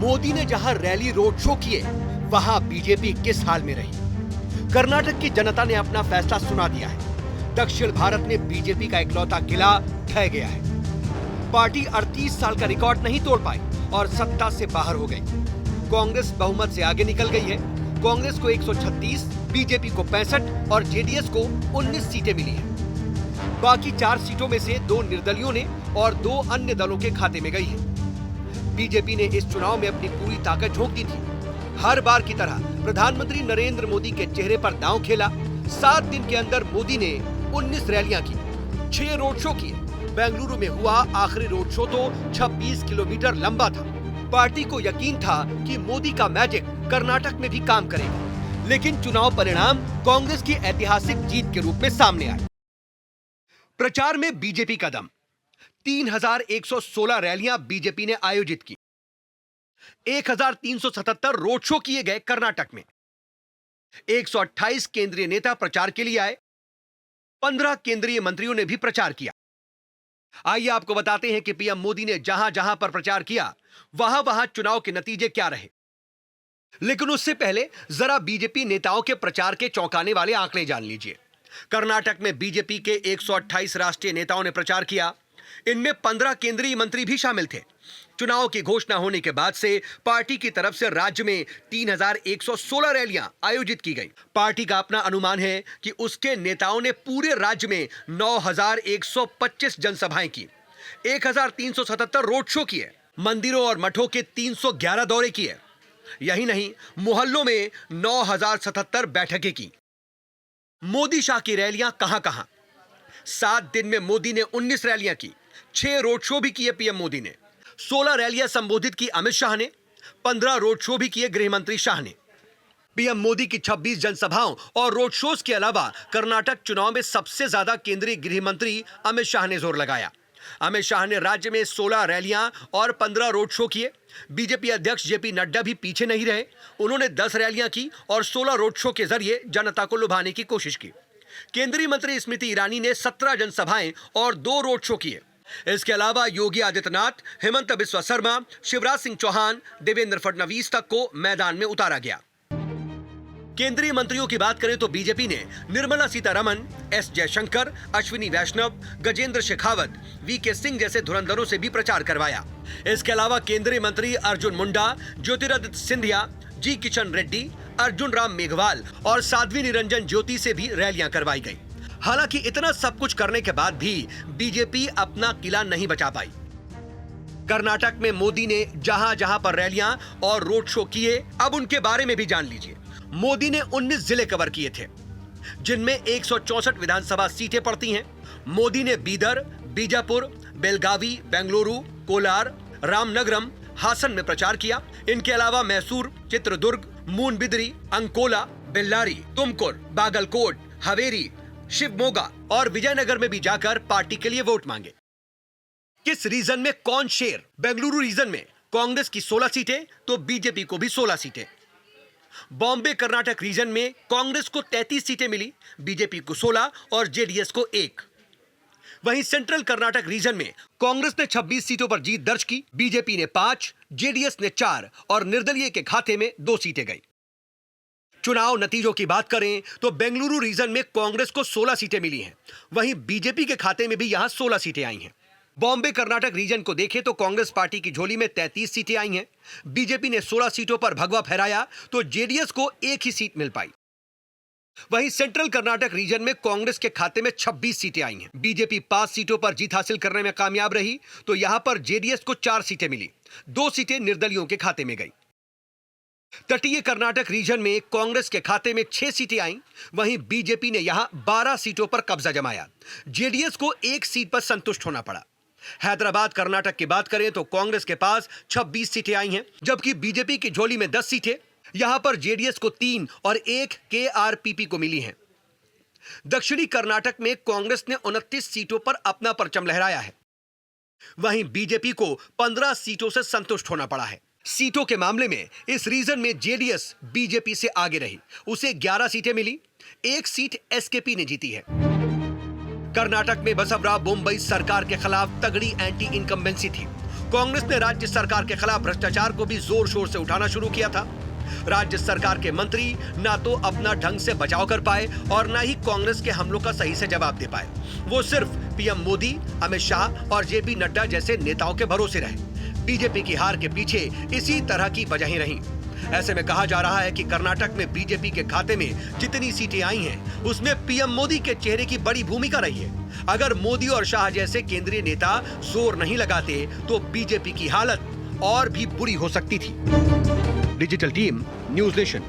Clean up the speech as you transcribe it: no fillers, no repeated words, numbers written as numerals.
मोदी ने जहां rally road show किए, वहां बीजेपी किस हाल में रही? कर्नाटक की जनता ने अपना फैसला सुना दिया है। दक्षिण भारत में बीजेपी का इकलौता किला ढह गया है। पार्टी 38 साल का रिकॉर्ड नहीं तोड़ पाई और सत्ता से बाहर हो गई। कांग्रेस बहुमत से आगे निकल गई है। कांग्रेस को 136, बीजेपी को 65 और जेडीएस को 19 सीटें मिली हैं। बाकी 4 सीटों में से 2 निर्दलियों ने और 2 अन्य दलों के खाते में गई है। बीजेपी ने इस चुनाव में अपनी पूरी ताकत झोंक दी थी। हर बार की तरह प्रधानमंत्री नरेंद्र मोदी के चेहरे पर दांव खेला। 7 दिन के अंदर मोदी ने 19 रैलियां की, 6 रोड शो किए। बेंगलुरु में हुआ आखिरी रोड शो तो 26 किलोमीटर लंबा था। पार्टी को यकीन था कि मोदी का मैजिक कर्नाटक में भी काम करेगा, लेकिन चुनाव परिणाम कांग्रेस की ऐतिहासिक जीत के रूप में सामने आए। प्रचार में बीजेपी का दम। 3116 रैलियां बीजेपी ने आयोजित की। 1377 रोड शो किए गए कर्नाटक में। 128 केंद्रीय नेता प्रचार के लिए आए। 15 केंद्रीय मंत्रियों ने भी प्रचार किया। आइए आपको बताते हैं कि पीएम मोदी ने जहां जहां पर प्रचार किया, वहां वहां चुनाव के नतीजे क्या रहे। लेकिन उससे पहले जरा बीजेपी नेताओं के प्रचार के चौंकाने वाले आंकड़े जान लीजिए। कर्नाटक में बीजेपी के 128 राष्ट्रीय नेताओं ने प्रचार किया। इनमें 15 केंद्रीय मंत्री भी शामिल थे। चुनाव की घोषणा होने के बाद से पार्टी की तरफ से राज्य में 3116 रैलियां आयोजित की गई। पार्टी का अपना अनुमान है कि उसके नेताओं ने पूरे राज्य में 9125 जनसभाएं की, 1377 रोड शो किए, मंदिरों और मठों के 311 दौरे किए। यही नहीं, मोहल्लों में 9077 बैठकें की। मोदी शाह की रैलियां कहां-कहां? 7 दिन में मोदी ने 19 रैलियां की, 6 रोड शो भी किए पीएम मोदी ने, 16 रैलियां संबोधित की अमित शाह ने, 15 रोड शो भी किए गृह मंत्री शाह ने। पीएम मोदी की 26 जनसभाओं और रोड शोज के अलावा कर्नाटक चुनाव में सबसे ज्यादा केंद्रीय गृह मंत्री अमित शाह ने जोर लगाया। अमित शाह ने राज्य में 16 रैलियां और 15 रोड शो किए। बीजेपी अध्यक्ष जेपी नड्डा भी पीछे नहीं रहे। उन्होंने 10 रैलियां की और 16 रोड शो के जरिए जनता को लुभाने की कोशिश की। केंद्रीय मंत्री स्मृति ईरानी ने 17 जनसभाएं और 2 रोड शो किए। इसके अलावा योगी आदित्यनाथ, हेमंत बिस्वा शर्मा, शिवराज सिंह चौहान, देवेंद्र फडणवीस तक को मैदान में उतारा गया। केंद्रीय मंत्रियों की बात करें तो बीजेपी ने निर्मला सीतारमण, एस जयशंकर, अश्विनी वैष्णव, गजेंद्र शेखावत, वीके सिंह जैसे धुरंधरों से भी प्रचार करवाया। इसके अलावा केंद्रीय मंत्री अर्जुन मुंडा, ज्योतिरादित्य सिंधिया, जी किशन रेड्डी, अर्जुन राम मेघवाल और साध्वी निरंजन ज्योति से भी रैलियां करवाई गई। हालांकि इतना सब कुछ करने के बाद भी बीजेपी अपना किला नहीं बचा पाई। कर्नाटक में मोदी ने जहां जहां पर रैलियां और रोड शो किए, अब उनके बारे में भी जान लीजिए। मोदी ने 19 जिले कवर किए थे, जिनमें 164 विधानसभा सीटें पड़ती हैं। मोदी ने बीदर, बीजापुर, बेलगावी, बेंगलुरु, कोलार, रामनगरम, हासन में प्रचार किया। इनके अलावा मैसूर, चित्रदुर्ग, मूनबिदरी, अंकोला, बेल्लारी, तुमकुर, बागलकोट, हवेरी, शिवमोगा और विजयनगर में भी जाकर पार्टी के लिए वोट मांगे। किस रीजन में कौन शेर? बेंगलुरु रीजन में कांग्रेस की 16 सीटें तो बीजेपी को भी 16 सीटें। बॉम्बे कर्नाटक रीजन में कांग्रेस को 33 सीटें मिली, बीजेपी को 16 और जेडीएस को 1। वहीं सेंट्रल कर्नाटक रीजन में कांग्रेस ने 26 सीटों पर जीत दर्ज की, बीजेपी ने 5, जेडीएस ने 4 और निर्दलीय के खाते में 2 सीटें गई। चुनाव नतीजों की बात करें तो बेंगलुरु रीजन में कांग्रेस को 16 सीटें मिली हैं, वहीं बीजेपी के खाते में भी यहां 16 सीटें आई हैं। बॉम्बे कर्नाटक रीजन को देखें तो कांग्रेस पार्टी की झोली में 33 सीटें आई हैं। बीजेपी ने 16 सीटों पर भगवा फहराया तो जेडीएस को 1 ही सीट मिल पाई। वहीं सेंट्रल कर्नाटक रीजन में कांग्रेस के खाते में 26 सीटें आई हैं। बीजेपी 5 सीटों पर जीत हासिल करने में कामयाब रही तो यहां पर जेडीएस को 4 सीटें मिली, 2 सीटें निर्दलियों के खाते में गई। तटीय कर्नाटक रीजन में कांग्रेस के खाते में 6 सीटें आईं, वहीं बीजेपी ने यहां 12 सीटों पर कब्जा जमाया। जेडीएस को 1 सीट पर संतुष्ट होना पड़ा। हैदराबाद कर्नाटक की बात करें तो कांग्रेस के पास 26 सीटें आई हैं, जबकि बीजेपी की झोली में 10 सीटें। यहां पर जेडीएस को 3 और 1 केआरपीपी को मिली हैं। दक्षिणी कर्नाटक में कांग्रेस ने 29 सीटों पर अपना परचम लहराया है, वहीं बीजेपी को 15 सीटों से संतुष्ट होना पड़ा है। सीटों के मामले में इस रीजन में जेडीएस बीजेपी से आगे रही, उसे 11 सीटें मिली, 1 सीट एसकेपी ने जीती है। कर्नाटक में बसवराज बोम्मई सरकार के खिलाफ तगड़ी एंटी इनकम्बेंसी थी। कांग्रेस ने राज्य सरकार के खिलाफ भ्रष्टाचार को भी जोर शोर से उठाना शुरू किया था। राज्य सरकार के मंत्री ना तो अपना ढंग से बचाव कर पाए और ना ही कांग्रेस के हमलों का सही से जवाब दे पाए। वो सिर्फ पीएम मोदी, अमित शाह और जेपी नड्डा जैसे नेताओं के भरोसे रहे। बीजेपी की हार के पीछे इसी तरह की वजहें रहीं। ऐसे में कहा जा रहा है कि कर्नाटक में बीजेपी के खाते में जितनी सीटें आई हैं, उसमें पीएम मोदी के चेहरे की बड़ी भूमिका रही है। अगर मोदी और शाह जैसे केंद्रीय नेता जोर नहीं लगाते तो बीजेपी की हालत और भी बुरी हो सकती थी। Digital team, news nation.